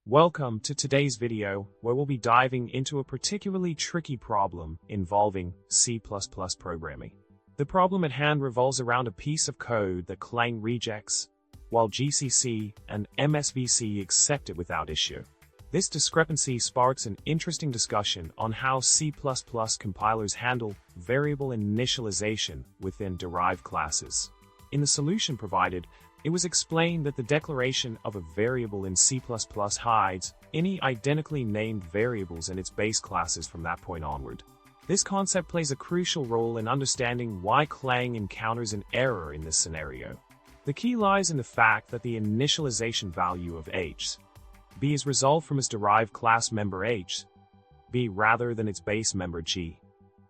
Welcome to today's video, where we'll be diving into a particularly tricky problem involving C++ programming. The problem at hand revolves around a piece of code that Clang rejects, while GCC and MSVC accept it without issue. This discrepancy sparks an interesting discussion on how C++ compilers handle variable initialization within derived classes. In the solution provided, it was explained that the declaration of a variable in C++ hides any identically named variables in its base classes from that point onward. This concept plays a crucial role in understanding why Clang encounters an error in this scenario. The key lies in the fact that the initialization value of h, b is resolved from its derived class member h, b rather than its base member g,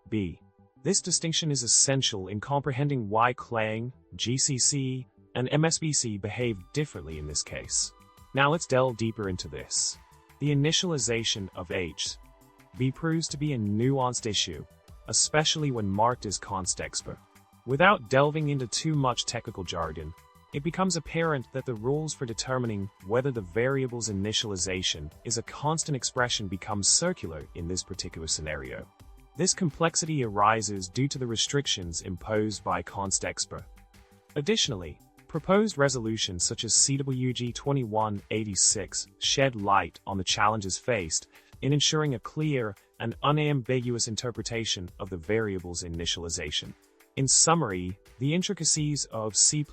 b. This distinction is essential in comprehending why Clang, GCC, and MSVC behave differently in this case. Now let's delve deeper into this. The initialization of h, b proves to be a nuanced issue, especially when marked as constexpr. Without delving into too much technical jargon, it becomes apparent that the rules for determining whether the variable's initialization is a constant expression becomes circular in this particular scenario. This complexity arises due to the restrictions imposed by constexpr. Additionally, proposed resolutions such as CWG 2186 shed light on the challenges faced in ensuring a clear and unambiguous interpretation of the variable's initialization. In summary, the intricacies of C++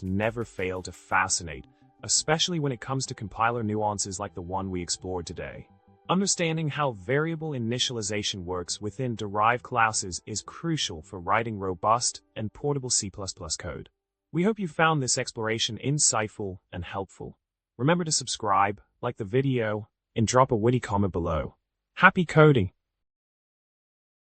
never fail to fascinate, especially when it comes to compiler nuances like the one we explored today. Understanding how variable initialization works within derived classes is crucial for writing robust and portable C++ code. We hope you found this exploration insightful and helpful. Remember to subscribe, like the video, and drop a witty comment below. Happy coding!